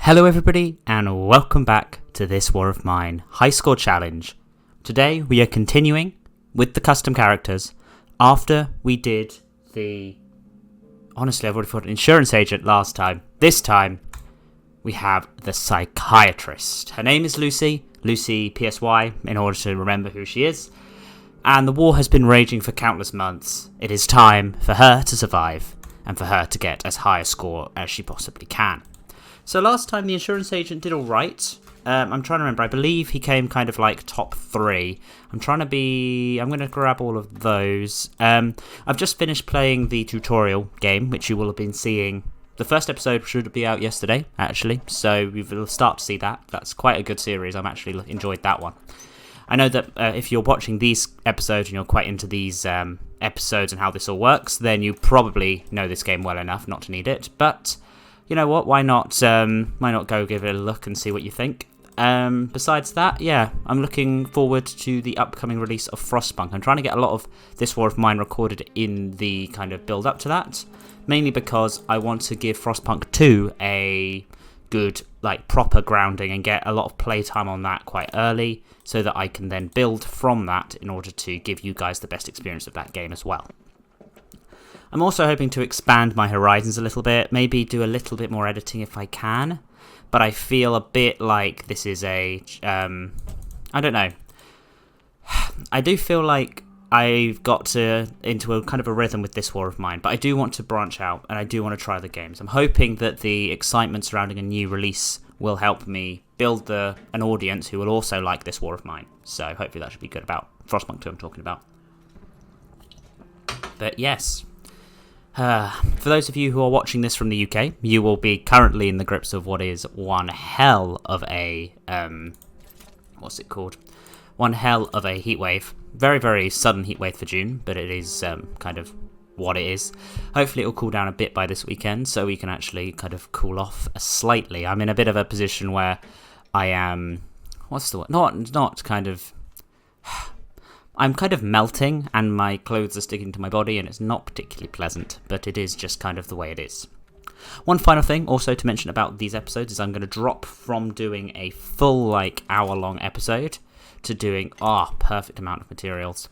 Hello everybody and welcome back to This War of Mine High Score Challenge. Today we are continuing with the custom characters after we did the... Honestly, I've already thought insurance agent last time. This time we have the psychiatrist. Her name is Lucy PSY, in order to remember who she is. And the war has been raging for countless months. It is time for her to survive and for her to get as high a score as she possibly can. So last time the insurance agent did alright. I'm trying to remember. I believe he came kind of like top 3. I'm going to grab all of those. I've just finished playing the tutorial game, which you will have been seeing. The first episode should be out yesterday, actually. So we will start to see that. That's quite a good series. I've actually enjoyed that one. I know that if you're watching these episodes and you're quite into these episodes and how this all works, then you probably know this game well enough not to need it. But you know what? Why not go give it a look and see what you think? Besides that, yeah, I'm looking forward to the upcoming release of Frostpunk. I'm trying to get a lot of This War of Mine recorded in the kind of build up to that, mainly because I want to give Frostpunk 2 a good, like, proper grounding and get a lot of playtime on that quite early, so that I can then build from that in order to give you guys the best experience of that game as well. I'm also hoping to expand my horizons a little bit, maybe do a little bit more editing if I can, but I feel a bit like this is a, I don't know, I do feel like I've got into a kind of a rhythm with This War of Mine, but I do want to branch out and I do want to try the games. I'm hoping that the excitement surrounding a new release will help me build an audience who will also like This War of Mine, so hopefully that should be good about Frostpunk 2 I'm talking about. But yes. For those of you who are watching this from the UK, you will be currently in the grips of what is one hell of a, one hell of a heatwave. Very, very sudden heatwave for June, but it is kind of what it is. Hopefully it will cool down a bit by this weekend, so we can actually kind of cool off slightly. I'm in a bit of a position where I am, what's the word? Not kind of... I'm kind of melting and my clothes are sticking to my body and it's not particularly pleasant, but it is just kind of the way it is. One final thing also to mention about these episodes is I'm going to drop from doing a full hour-long episode to doing perfect amount of materials.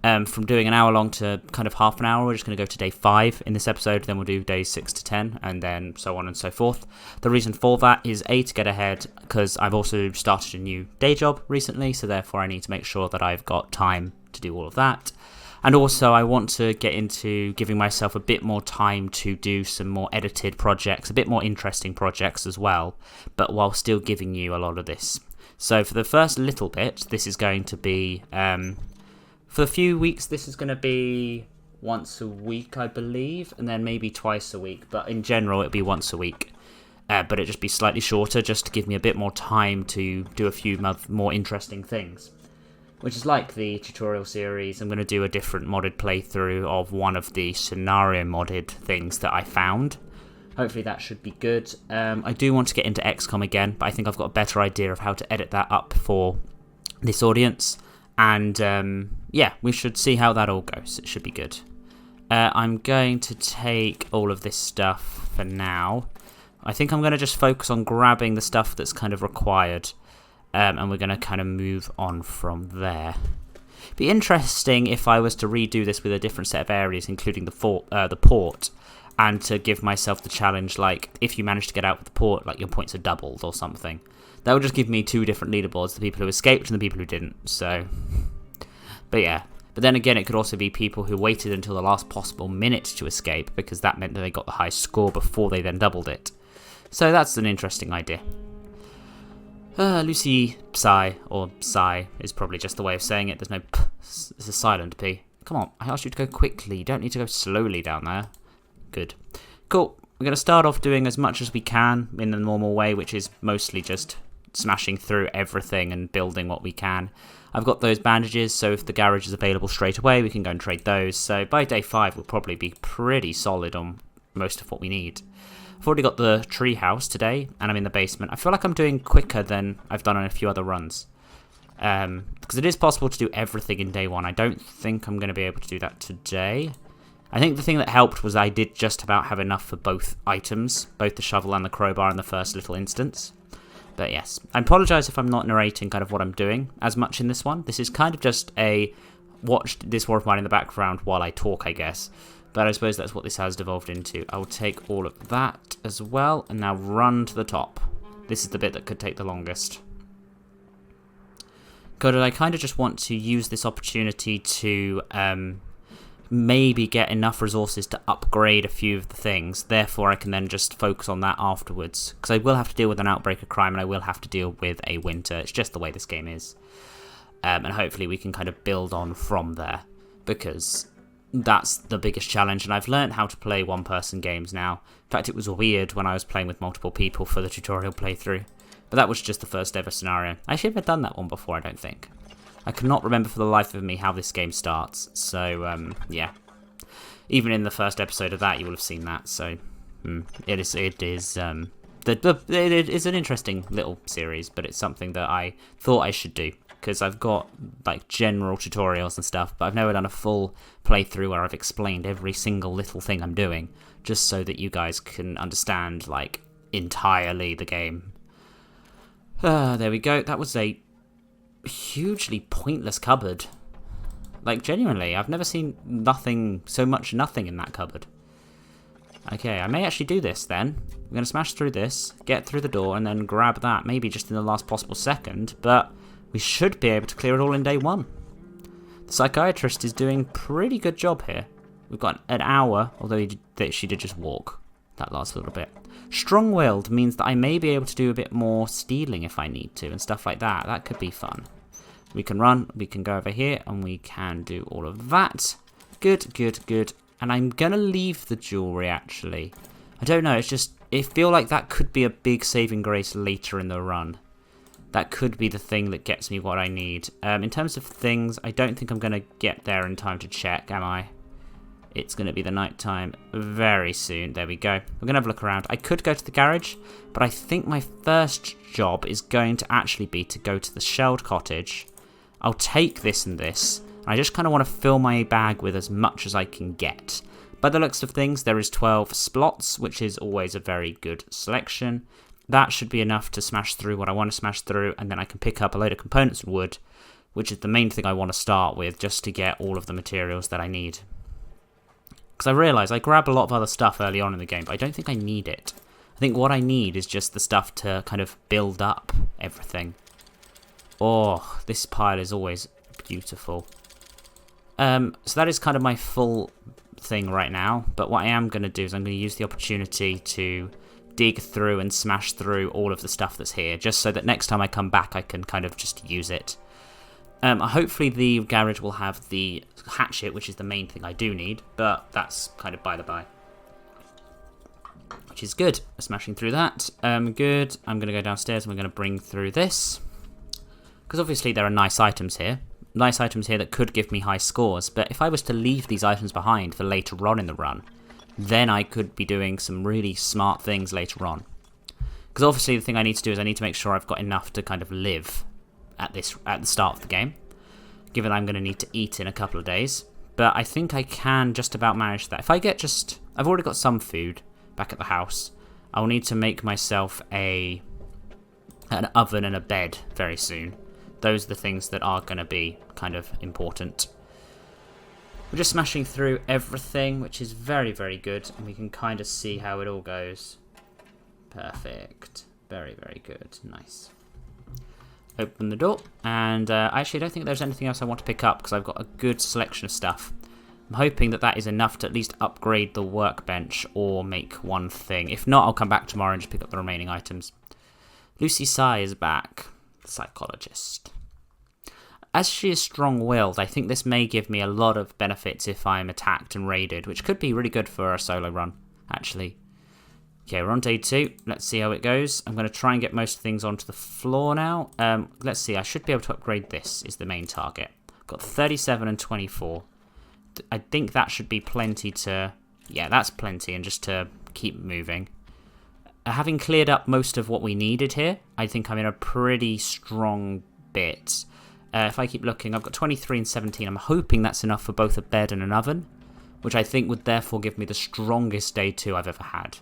From doing an hour long to kind of half an hour, we're just going to go to day 5 in this episode, then we'll do days 6 to 10, and then so on and so forth. The reason for that is A, to get ahead, because I've also started a new day job recently, so therefore I need to make sure that I've got time to do all of that. And also I want to get into giving myself a bit more time to do some more edited projects, a bit more interesting projects as well, but while still giving you a lot of this. So for the first little bit, this is going to be... for a few weeks, this is going to be once a week, I believe, and then maybe twice a week. But in general, it'll be once a week. But it'll just be slightly shorter, just to give me a bit more time to do a few more interesting things. Which is like the tutorial series. I'm going to do a different modded playthrough of one of the scenario modded things that I found. Hopefully that should be good. I do want to get into XCOM again, but I think I've got a better idea of how to edit that up for this audience. And yeah, we should see how that all goes. It should be good. I'm going to take all of this stuff for now. I think I'm going to just focus on grabbing the stuff that's kind of required. And we're going to kind of move on from there. Be interesting if I was to redo this with a different set of areas, including the port. And to give myself the challenge, like, if you manage to get out with the port, like, your points are doubled or something. That would just give me 2 different leaderboards, the people who escaped and the people who didn't, so... But yeah. But then again, it could also be people who waited until the last possible minute to escape, because that meant that they got the high score before they then doubled it. So that's an interesting idea. Lucy Psy, or Psy, is probably just the way of saying it. There's no P, it's a silent P. Come on, I asked you to go quickly. You don't need to go slowly down there. Good. Cool. We're going to start off doing as much as we can in the normal way, which is mostly just smashing through everything and building what we can. I've got those bandages, so if the garage is available straight away, we can go and trade those. So by day 5, we'll probably be pretty solid on most of what we need. I've already got the tree house today, and I'm in the basement. I feel like I'm doing quicker than I've done on a few other runs. Because it is possible to do everything in day 1. I don't think I'm going to be able to do that today. I think the thing that helped was I did just about have enough for both items, both the shovel and the crowbar in the first little instance. But yes, I apologise if I'm not narrating kind of what I'm doing as much in this one. This is kind of just a watch this war of mine in the background while I talk, I guess. But I suppose that's what this has devolved into. I will take all of that as well, and now run to the top. This is the bit that could take the longest. God, I kind of just want to use this opportunity to maybe get enough resources to upgrade a few of the things. Therefore, I can then just focus on that afterwards. Because I will have to deal with an outbreak of crime, and I will have to deal with a winter. It's just the way this game is. And hopefully we can kind of build on from there. Because that's the biggest challenge, and I've learned how to play one-person games now. In fact, it was weird when I was playing with multiple people for the tutorial playthrough. But that was just the first ever scenario. I actually haven't done that one before, I don't think. I cannot remember for the life of me how this game starts, so yeah. Even in the first episode of that, you will have seen that. So it is an interesting little series, but it's something that I thought I should do because I've got like general tutorials and stuff, but I've never done a full playthrough where I've explained every single little thing I'm doing, just so that you guys can understand like entirely the game. There we go. That was a hugely pointless cupboard. Like, genuinely, I've never seen so much nothing in that cupboard. Okay, I may actually do this then. I'm going to smash through this, get through the door, and then grab that, maybe just in the last possible second, but we should be able to clear it all in day one. The psychiatrist is doing a pretty good job here. We've got an hour, although she did just walk that last little bit. Strong-willed means that I may be able to do a bit more stealing if I need to and stuff like that. That could be fun. We can run, we can go over here, and we can do all of that. Good, good, good. And I'm going to leave the jewellery, actually. I don't know, I feel like that could be a big saving grace later in the run. That could be the thing that gets me what I need. In terms of things, I don't think I'm going to get there in time to check, am I? It's going to be the night time very soon. There we go. We're going to have a look around. I could go to the garage, but I think my first job is going to actually be to go to the shelled cottage. I'll take this and this. I just kind of want to fill my bag with as much as I can get. By the looks of things, there is 12 splots, which is always a very good selection. That should be enough to smash through what I want to smash through, and then I can pick up a load of components and wood, which is the main thing I want to start with, just to get all of the materials that I need. Because I realise I grab a lot of other stuff early on in the game, but I don't think I need it. I think what I need is just the stuff to kind of build up everything. Oh, this pile is always beautiful. So that is kind of my full thing right now, but what I am going to do is I'm going to use the opportunity to dig through and smash through all of the stuff that's here, just so that next time I come back I can kind of just use it. Hopefully the garage will have the hatchet, which is the main thing I do need, but that's kind of by the by. Which is good. We're smashing through that. Good. I'm going to go downstairs and we're going to bring through this. Because obviously there are nice items here. Nice items here that could give me high scores, but if I was to leave these items behind for later on in the run, then I could be doing some really smart things later on. Because obviously the thing I need to do is I need to make sure I've got enough to kind of live at the start of the game, given I'm going to need to eat in a couple of days. But I think I can just about manage that. If I get I've already got some food back at the house. I'll need to make myself an oven and a bed very soon. Those are the things that are going to be kind of important. We're just smashing through everything, which is very, very good. And we can kind of see how it all goes. Perfect. Very, very good. Nice. Open the door. And I actually don't think there's anything else I want to pick up because I've got a good selection of stuff. I'm hoping that that is enough to at least upgrade the workbench or make one thing. If not, I'll come back tomorrow and just pick up the remaining items. Lucy Psy is back. Psychologist. As she is strong-willed, I think this may give me a lot of benefits if I'm attacked and raided, which could be really good for a solo run, actually. Okay, we're on day 2. Let's see how it goes. I'm going to try and get most things onto the floor now. Let's see, I should be able to upgrade this, is the main target. I've got 37 and 24. I think that should be plenty to... Yeah, that's plenty, and just to keep moving. Having cleared up most of what we needed here, I think I'm in a pretty strong bit. If I keep looking, I've got 23 and 17. I'm hoping that's enough for both a bed and an oven. which I think would therefore give me the strongest day 2 I've ever had.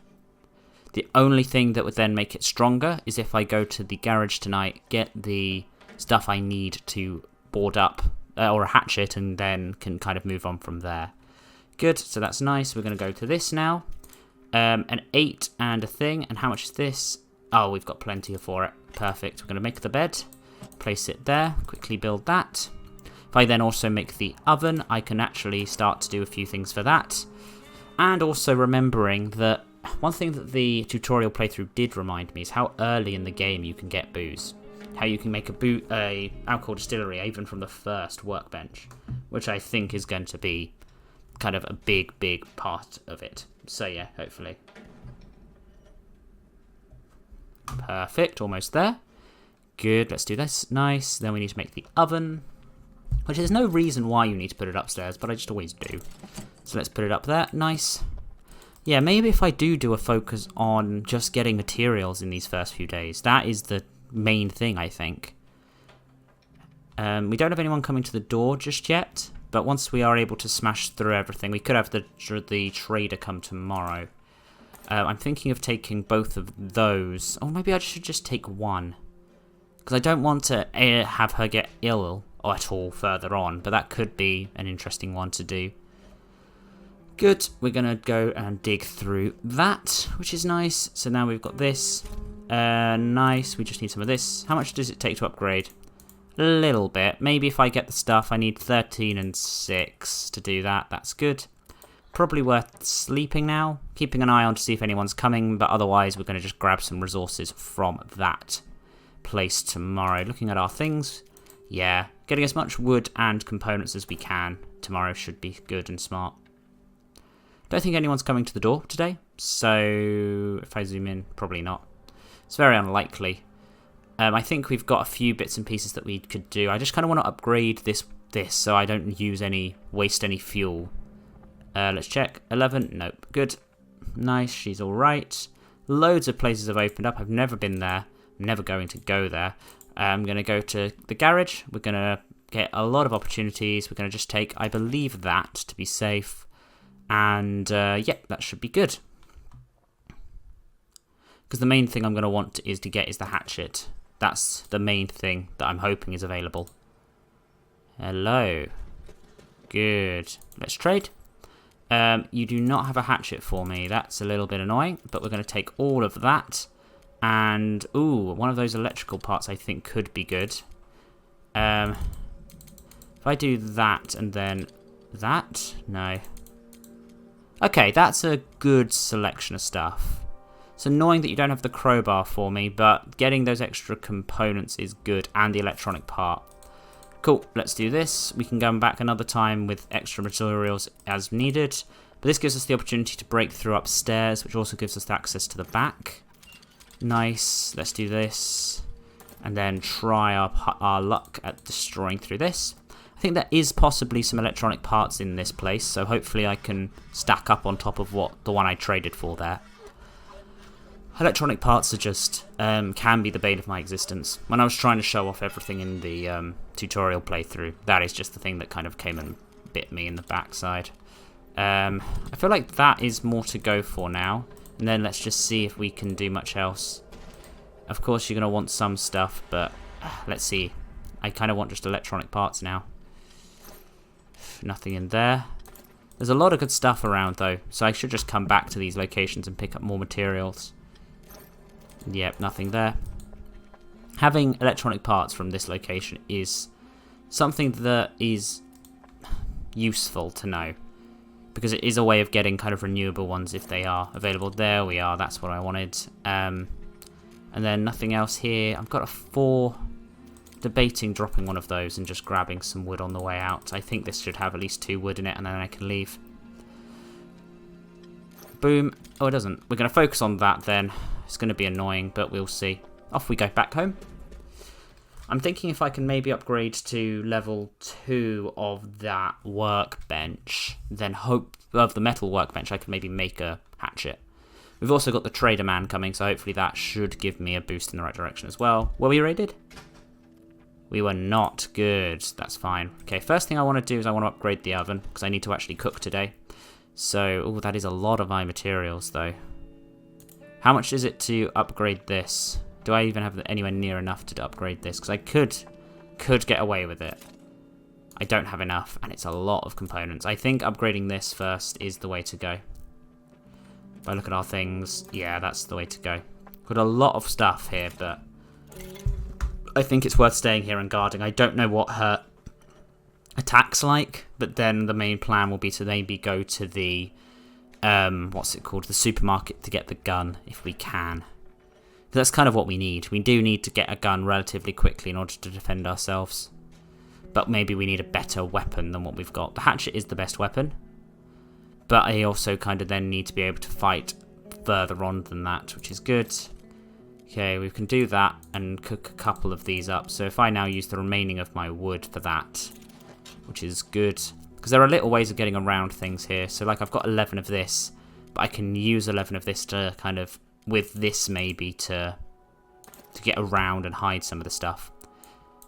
The only thing that would then make it stronger is if I go to the garage tonight, get the stuff I need to board up, or a hatchet, and then can kind of move on from there. Good, so that's nice. We're going to go to this now. An 8 and a thing, and how much is this? Oh, we've got plenty for it. Perfect. We're going to make the bed, place it there, quickly build that. If I then also make the oven, I can actually start to do a few things for that. And also remembering that one thing that the tutorial playthrough did remind me is how early in the game you can get booze. How you can make a alcohol distillery even from the first workbench, which I think is going to be kind of a big part of it. So yeah, hopefully. Perfect, almost there. Good, let's do this. Nice. Then we need to make the oven, which there's no reason why you need to put it upstairs, but I just always do. So let's put it up there. Nice. Yeah, maybe if I do a focus on just getting materials in these first few days, that is the main thing, I think. We don't have anyone coming to the door just yet, but once we are able to smash through everything, we could have the trader come tomorrow. I'm thinking of taking both of those. Oh, maybe I should just take one, because I don't want to have her get ill at all further on, but that could be an interesting one to do. Good, we're going to go and dig through that, which is nice. So now we've got this. Nice, we just need some of this. How much does it take to upgrade? A little bit. Maybe if I get the stuff, I need 13 and 6 to do that. That's good. Probably worth sleeping now. Keeping an eye on to see if anyone's coming, but otherwise we're going to just grab some resources from that place tomorrow. Looking at our things, yeah, getting as much wood and components as we can tomorrow should be good and smart. Don't think anyone's coming to the door today, so if I zoom in, probably not. It's very unlikely. I think we've got a few bits and pieces that we could do. I just kind of want to upgrade this so I don't waste any fuel. Let's check. 11, nope. Good. Nice, she's alright. Loads of places have opened up. I've never been there. I'm never going to go there. I'm going to go to the garage. We're going to get a lot of opportunities. We're going to just take, I believe, that to be safe. And yeah, that should be good. Because the main thing I'm going to want is to get is the hatchet. That's the main thing that I'm hoping is available. Hello. Good. Let's trade. You do not have a hatchet for me. That's a little bit annoying, but we're going to take all of that. And, ooh, one of those electrical parts I think could be good. If I do that and then that, no. Okay, that's a good selection of stuff. It's annoying that you don't have the crowbar for me, but getting those extra components is good, and the electronic part. Cool, let's do this. We can go back another time with extra materials as needed. But this gives us the opportunity to break through upstairs, which also gives us access to the back. Nice, let's do this. And then try our luck at destroying through this. I think there is possibly some electronic parts in this place, so hopefully I can stack up on top of the one I traded for there. Electronic parts are just, can be the bane of my existence. When I was trying to show off everything in the tutorial playthrough, that is just the thing that kind of came and bit me in the backside. I feel like that is more to go for now, and then let's just see if we can do much else. Of course you're going to want some stuff, but let's see. I kind of want just electronic parts now. Nothing in there. There's a lot of good stuff around though, so I should just come back to these locations and pick up more materials. Yep, nothing there. Having electronic parts from this location is something that is useful to know, because it is a way of getting kind of renewable ones if they are available. There we are, that's what I wanted. And then nothing else here. I've got a 4... Debating dropping one of those and just grabbing some wood on the way out. I think this should have at least 2 wood in it, and then I can leave. Boom. Oh, it doesn't. We're going to focus on that then. It's going to be annoying, but we'll see. Off we go back home. I'm thinking if I can maybe upgrade to level 2 of that workbench, then of the metal workbench, I can maybe make a hatchet. We've also got the trader man coming, so hopefully that should give me a boost in the right direction as well. Were we raided? We were not. Good. That's fine. Okay, first thing I want to do is I want to upgrade the oven, because I need to actually cook today. So, oh, that is a lot of my materials, though. How much is it to upgrade this? Do I even have anywhere near enough to upgrade this? Because I could get away with it. I don't have enough, and it's a lot of components. I think upgrading this first is the way to go. If I look at our things, yeah, that's the way to go. Got a lot of stuff here, but I think it's worth staying here and guarding. I don't know what her attack's like, but then the main plan will be to maybe go to the, what's it called, the supermarket to get the gun, if we can. That's kind of what we need. We do need to get a gun relatively quickly in order to defend ourselves. But maybe we need a better weapon than what we've got. The hatchet is the best weapon. But I also kind of then need to be able to fight further on than that, which is good. Okay, we can do that and cook a couple of these up. So if I now use the remaining of my wood for that, which is good. Because there are little ways of getting around things here. So like I've got 11 of this, but I can use 11 of this to kind of, with this maybe, to get around and hide some of the stuff.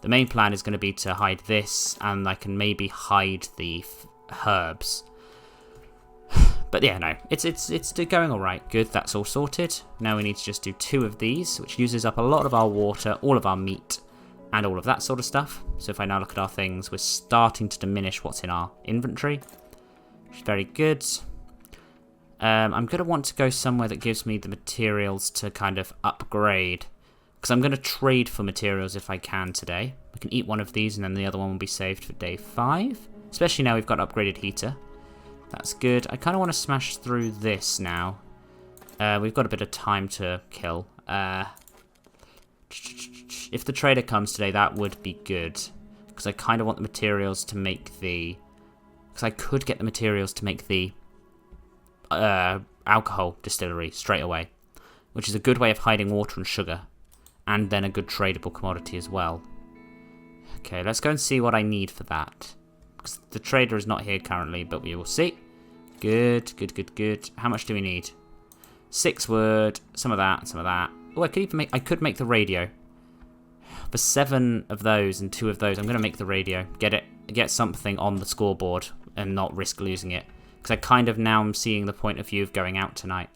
The main plan is going to be to hide this, and I can maybe hide the herbs. But yeah, no, it's going all right. Good, that's all sorted. Now we need to just do 2 of these, which uses up a lot of our water, all of our meat, and all of that sort of stuff. So if I now look at our things, we're starting to diminish what's in our inventory, which is very good. I'm going to want to go somewhere that gives me the materials to kind of upgrade. Because I'm going to trade for materials if I can today. I can eat one of these and then the other one will be saved for day 5. Especially now we've got an upgraded heater. That's good. I kind of want to smash through this now. We've got a bit of time to kill. If the trader comes today, that would be good. Because I kind of want the materials to make the... Because I could get the materials to make the alcohol distillery straight away. Which is a good way of hiding water and sugar. And then a good tradable commodity as well. Okay, let's go and see what I need for that. Because the trader is not here currently, but we will see. Good, good, good, good. How much do we need? 6 wood, some of that, some of that. Oh, I could make the radio. For 7 of those and 2 of those, I'm going to make the radio. Get something on the scoreboard and not risk losing it. Because I kind of now am seeing the point of view of going out tonight.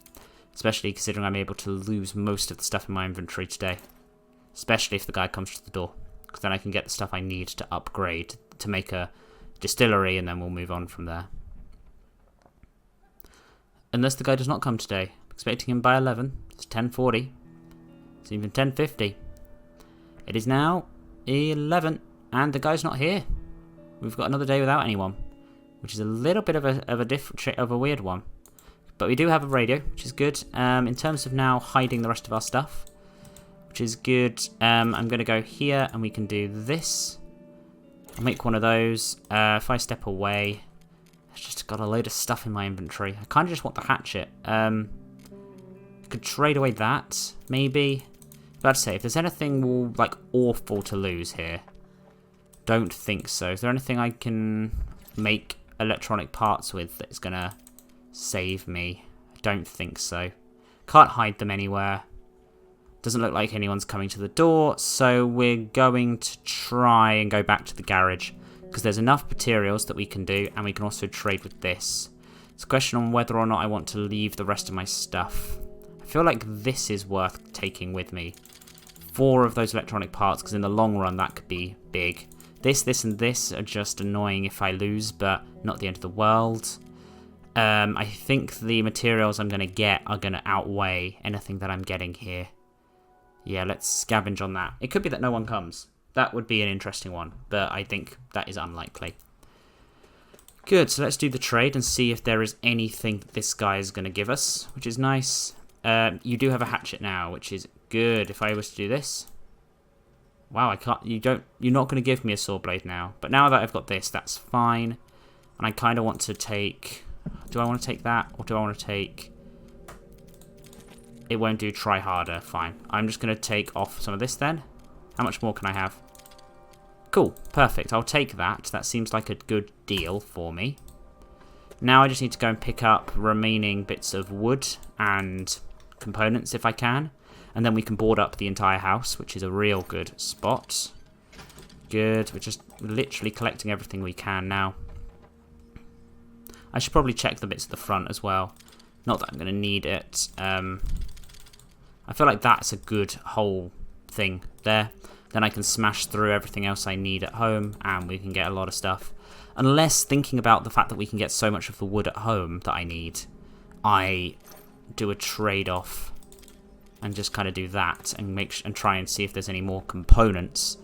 Especially considering I'm able to lose most of the stuff in my inventory today. Especially if the guy comes to the door. Because then I can get the stuff I need to upgrade to make a distillery, and then we'll move on from there. Unless the guy does not come today. I'm expecting him by 11. It's 10:40. It's even 10:50. It is now 11, and the guy's not here. We've got another day without anyone, which is a little bit of a weird one. But we do have a radio, which is good. In terms of now hiding the rest of our stuff, which is good. I'm going to go here, and we can do this. I'll make one of those. If I step away, I've just got a load of stuff in my inventory. I kind of just want the hatchet. I could trade away that, maybe. About to say, if there's anything like awful to lose here, don't think so. Is there anything I can make electronic parts with that's going to save me? I don't think so. Can't hide them anywhere. Doesn't look like anyone's coming to the door, so we're going to try and go back to the garage, because there's enough materials that we can do, and we can also trade with this. It's a question on whether or not I want to leave the rest of my stuff. I feel like this is worth taking with me. 4 of those electronic parts, because in the long run that could be big. This, and this are just annoying if I lose, but not the end of the world. I think the materials I'm going to get are going to outweigh anything that I'm getting here. Yeah, let's scavenge on that. It could be that no one comes. That would be an interesting one, but I think that is unlikely. Good, so let's do the trade and see if there is anything that this guy is going to give us, which is nice. You do have a hatchet now, which is good. If I was to do this... Wow, I can't... You're not going to give me a saw blade now. But now that I've got this, that's fine. And I kind of want to take... Do I want to take that, or do I want to take... It won't do try harder. Fine. I'm just going to take off some of this then. How much more can I have? Cool. Perfect. I'll take that. That seems like a good deal for me. Now I just need to go and pick up remaining bits of wood and components if I can. And then we can board up the entire house, which is a real good spot. Good. We're just literally collecting everything we can now. I should probably check the bits at the front as well. Not that I'm going to need it. I feel like that's a good whole thing there. Then I can smash through everything else I need at home, and we can get a lot of stuff. Unless, thinking about the fact that we can get so much of the wood at home that I need, I do a trade-off and just kind of do that and try and see if there's any more components.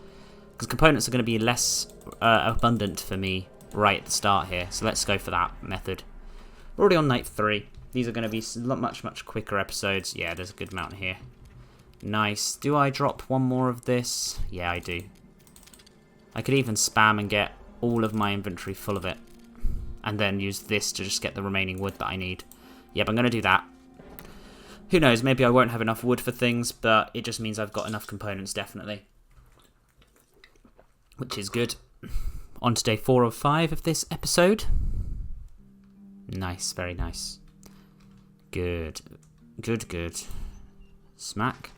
Because components are going to be less abundant for me right at the start here. So let's go for that method. We're already on night 3. These are going to be much quicker episodes. Yeah, there's a good amount here. Nice. Do I drop one more of this? Yeah, I do. I could even spam and get all of my inventory full of it. And then use this to just get the remaining wood that I need. Yep, I'm going to do that. Who knows, maybe I won't have enough wood for things, but it just means I've got enough components, definitely. Which is good. On to day 4 of 5 of this episode. Nice, very nice. Good. Good. Smack.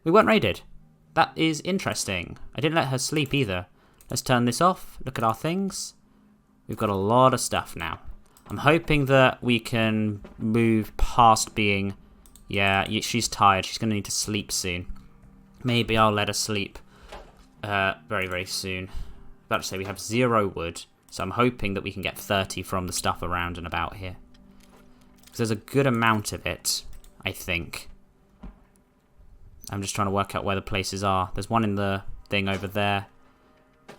We weren't raided. That is interesting. I didn't let her sleep either. Let's turn this off. Look at our things. We've got a lot of stuff now. I'm hoping that we can move past being... Yeah, she's tired. She's going to need to sleep soon. Maybe I'll let her sleep very soon. About to say we have 0 wood. So I'm hoping that we can get 30 from the stuff around and about here. Because there's a good amount of it, I think. I'm just trying to work out where the places are. There's one in the thing over there.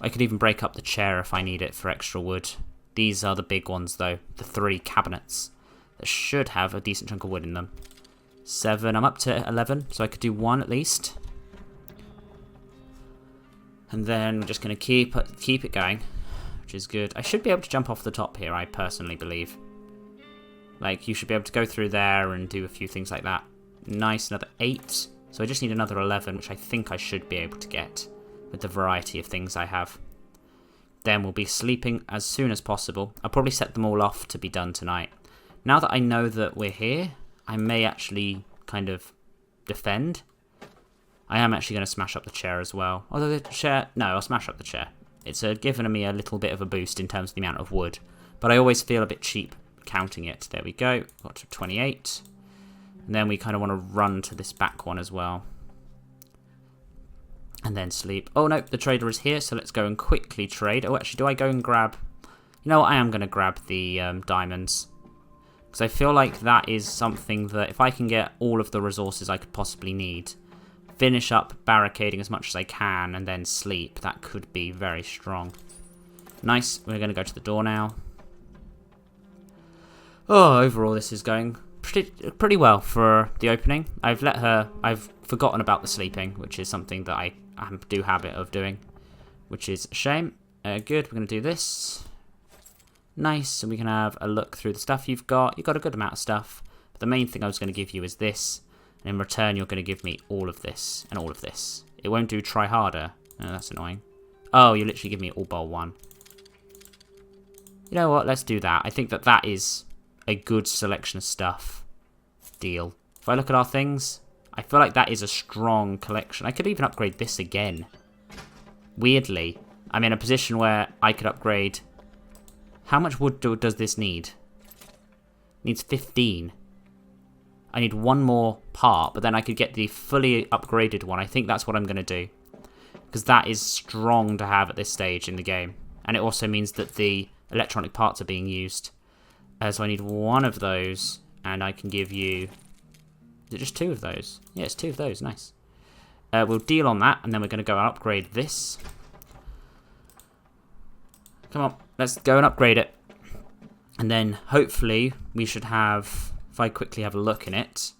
I could even break up the chair if I need it for extra wood. These are the big ones, though. The 3 cabinets that should have a decent chunk of wood in them. 7. I'm up to 11, so I could do 1 at least. And then we're just going to keep it going, which is good. I should be able to jump off the top here, I personally believe. Like, you should be able to go through there and do a few things like that. Nice, another 8. So I just need another 11, which I think I should be able to get with the variety of things I have. Then we'll be sleeping as soon as possible. I'll probably set them all off to be done tonight. Now that I know that we're here, I may actually kind of defend. I am actually going to smash up the chair as well. Although the chair... No, I'll smash up the chair. It's given me a little bit of a boost in terms of the amount of wood. But I always feel a bit cheap counting it. There we go. Got to 28. And then we kind of want to run to this back one as well. And then sleep. Oh, no, the trader is here, so let's go and quickly trade. Oh, actually, do I go and grab... You know what, I am going to grab the diamonds. Because I feel like that is something that if I can get all of the resources I could possibly need, finish up barricading as much as I can, and then sleep, that could be very strong. Nice, we're going to go to the door now. Oh, overall this is going pretty well for the opening. I've forgotten about the sleeping, which is something that I do habit of doing, which is a shame. Good, we're going to do this. Nice, and we can have a look through the stuff you've got. You've got a good amount of stuff, but the main thing I was going to give you is this, and in return you're going to give me all of this and all of this. It won't do try harder. Oh, that's annoying. Oh, you literally give me all bowl 1. You know what, let's do that. I think that is a good selection of stuff. Deal. If I look at our things, I feel like that is a strong collection. I could even upgrade this again. Weirdly, I'm in a position where I could upgrade... How much wood does this need? It needs 15. I need 1 more part, but then I could get the fully upgraded one. I think that's what I'm going to do. Because that is strong to have at this stage in the game. And it also means that the electronic parts are being used. So I need 1 of those, and I can give you... Is it just 2 of those? Yeah, it's 2 of those. Nice. We'll deal on that, and then we're going to go and upgrade this. Come on, let's go and upgrade it. And then, hopefully, we should have... If I quickly have a look in it,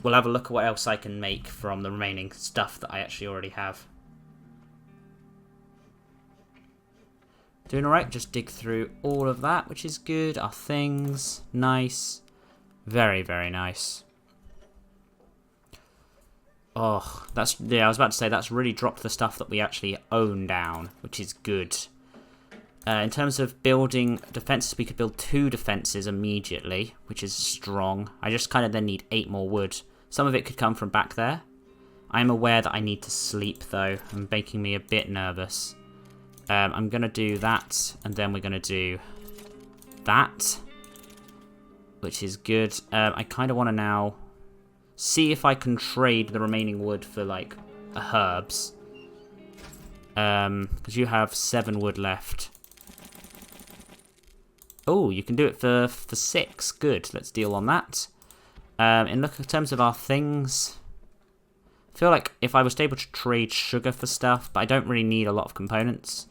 we'll have a look at what else I can make from the remaining stuff that I actually already have. Doing alright, just dig through all of that, which is good. Our things, nice. Very, very nice. Oh, that's... Yeah, I was about to say, that's really dropped the stuff that we actually own down, which is good. In terms of building defences, we could build 2 defences immediately, which is strong. I just kind of then need 8 more wood. Some of it could come from back there. I am aware that I need to sleep, though. I'm making me a bit nervous. I'm going to do that, and then we're going to do that, which is good. I kind of want to now see if I can trade the remaining wood for, like, herbs. Because you have 7 wood left. Oh, you can do it for 6. Good, let's deal on that. In terms of our things, I feel like if I was able to trade sugar for stuff, but I don't really need a lot of components.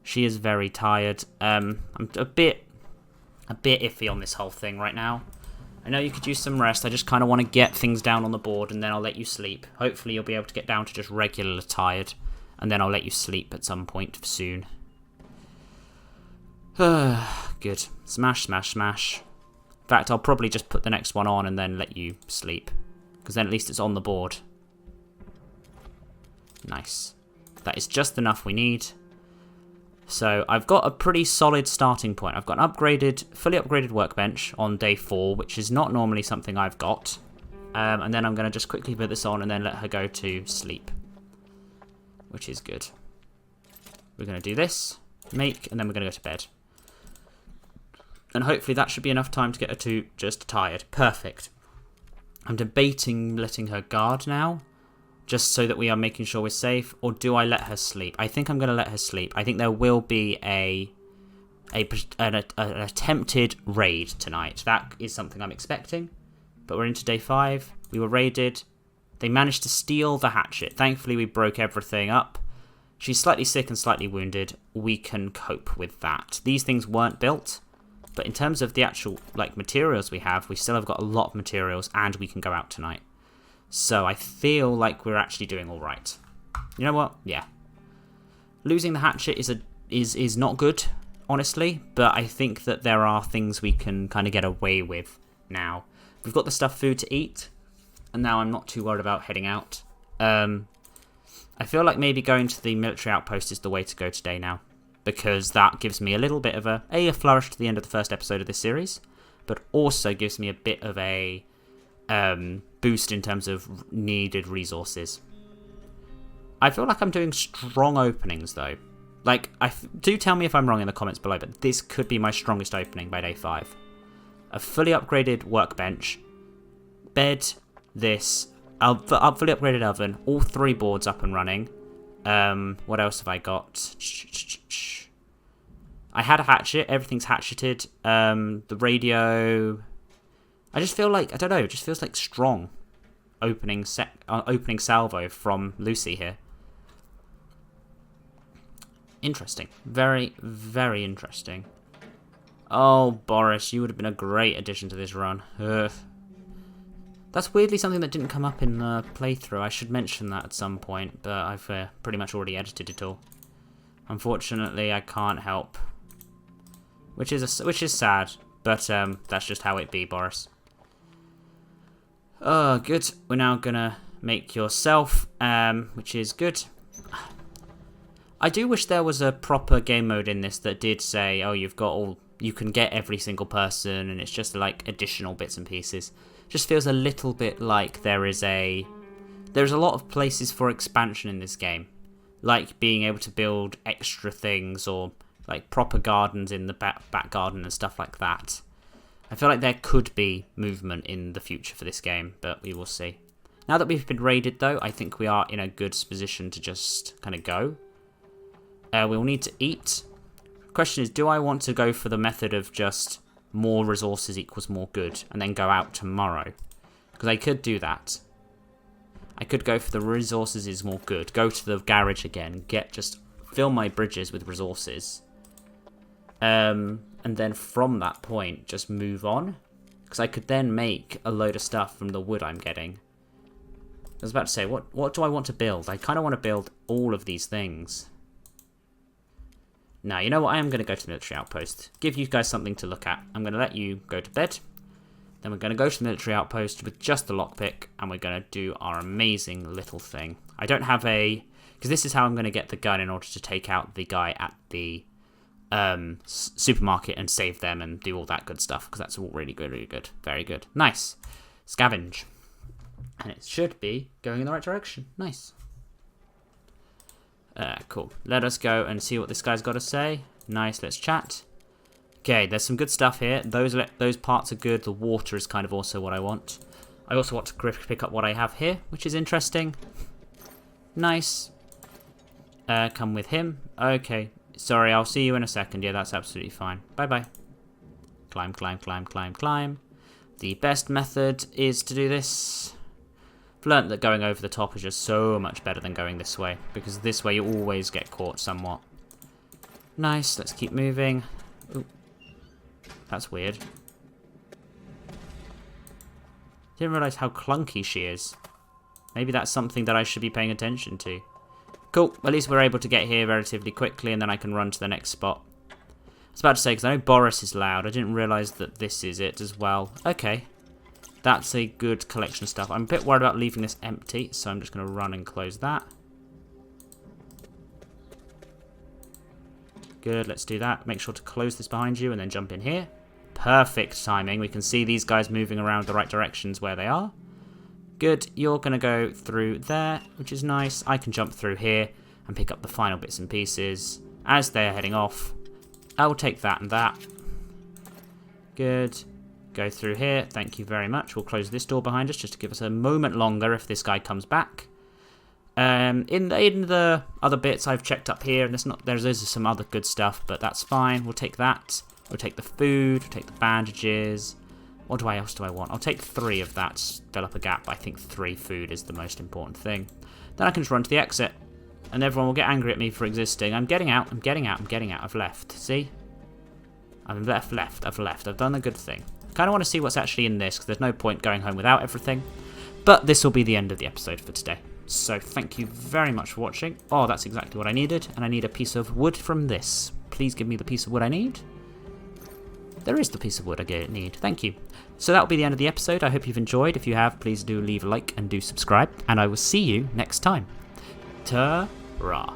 She is very tired. I'm a bit iffy on this whole thing right now. I know you could use some rest. I just kind of want to get things down on the board, and then I'll let you sleep. Hopefully you'll be able to get down to just regular tired, and then I'll let you sleep at some point soon. Good. Smash, smash, smash. In fact, I'll probably just put the next one on and then let you sleep, because then at least it's on the board. Nice. That is just enough we need. So I've got a pretty solid starting point. I've got an fully upgraded workbench on day 4, which is not normally something I've got. And then I'm going to just quickly put this on and then let her go to sleep, which is good. We're going to do this, and then we're going to go to bed. And hopefully that should be enough time to get her to just tired. Perfect. I'm debating letting her guard now, just so that we are making sure we're safe, or do I let her sleep? I think I'm going to let her sleep. I think there will be an attempted raid tonight. That is something I'm expecting. But we're into day 5. We were raided. They managed to steal the hatchet. Thankfully, we broke everything up. She's slightly sick and slightly wounded. We can cope with that. These things weren't built, but in terms of the actual materials we still have got a lot of materials, and we can go out tonight. So I feel like we're actually doing all right. You know what? Yeah. Losing the hatchet is not good, honestly, but I think that there are things we can kind of get away with now. We've got the food to eat, and now I'm not too worried about heading out. I feel like maybe going to the military outpost is the way to go today now, because that gives me a little bit of a flourish to the end of the first episode of this series, but also gives me a bit of a boost in terms of needed resources. I feel like I'm doing strong openings though. Do tell me if I'm wrong in the comments below, but this could be my strongest opening by day 5. A fully upgraded workbench, bed, this, a fully upgraded oven, all 3 boards up and running. What else have I got? I had a hatchet, everything's hatcheted. The radio. I just feel like, I don't know, it just feels like strong opening salvo from Lucy here. Interesting. Very, very interesting. Oh, Boris, you would have been a great addition to this run. Ugh. That's weirdly something that didn't come up in the playthrough. I should mention that at some point, but I've pretty much already edited it all. Unfortunately, I can't help. Which is sad, but that's just how it be, Boris. Oh, good. We're now gonna make yourself, which is good. I do wish there was a proper game mode in this that did say, oh, you can get every single person, and it's just like additional bits and pieces. Just feels a little bit like there's a lot of places for expansion in this game, like being able to build extra things, or like proper gardens in the back garden and stuff like that. I feel like there could be movement in the future for this game, but we will see. Now that we've been raided, though, I think we are in a good position to just kind of go. We'll need to eat. The question is, do I want to go for the method of just more resources equals more good, and then go out tomorrow? Because I could do that. I could go for the resources is more good, go to the garage again, fill my bridges with resources. And then from that point, just move on. Because I could then make a load of stuff from the wood I'm getting. I was about to say, what do I want to build? I kind of want to build all of these things. Now, you know what? I am going to go to the military outpost. Give you guys something to look at. I'm going to let you go to bed. Then we're going to go to the military outpost with just the lockpick. And we're going to do our amazing little thing. I don't have because this is how I'm going to get the gun in order to take out the guy at the supermarket and save them and do all that good stuff, because that's all really good, really good. Very good. Nice. Scavenge. And it should be going in the right direction. Nice. Cool. Let us go and see what this guy's got to say. Nice, let's chat. Okay, there's some good stuff here. Those parts are good. The water is kind of also what I want. I also want to pick up what I have here, which is interesting. Nice. Come with him. Okay. Sorry, I'll see you in a second. Yeah, that's absolutely fine. Bye-bye. Climb, climb, climb, climb, climb. The best method is to do this. I've learnt that going over the top is just so much better than going this way, because this way you always get caught somewhat. Nice, let's keep moving. Ooh. That's weird. Didn't realise how clunky she is. Maybe that's something that I should be paying attention to. Cool, at least we're able to get here relatively quickly, and then I can run to the next spot. I was about to say, because I know Boris is loud, I didn't realise that this is it as well. Okay, that's a good collection of stuff. I'm a bit worried about leaving this empty, so I'm just going to run and close that. Good, let's do that. Make sure to close this behind you and then jump in here. Perfect timing. We can see these guys moving around the right directions where they are. Good, you're going to go through there, which is nice. I can jump through here and pick up the final bits and pieces as they're heading off. I will take that and that. Good. Go through here. Thank you very much. We'll close this door behind us just to give us a moment longer if this guy comes back. In the other bits I've checked up here, and there's some other good stuff, but that's fine. We'll take that. We'll take the food. We'll take the bandages. What else do I want? I'll take 3 of that to fill up a gap. I think 3 food is the most important thing. Then I can just run to the exit, and everyone will get angry at me for existing. I'm getting out. I'm getting out. I'm getting out. I've left. See? I've left. I've done a good thing. I kind of want to see what's actually in this, because there's no point going home without everything. But this will be the end of the episode for today. So thank you very much for watching. Oh, that's exactly what I needed. And I need a piece of wood from this. Please give me the piece of wood I need. There is the piece of wood I need. Thank you. So that will be the end of the episode. I hope you've enjoyed. If you have, please do leave a like and do subscribe. And I will see you next time. Ta-ra.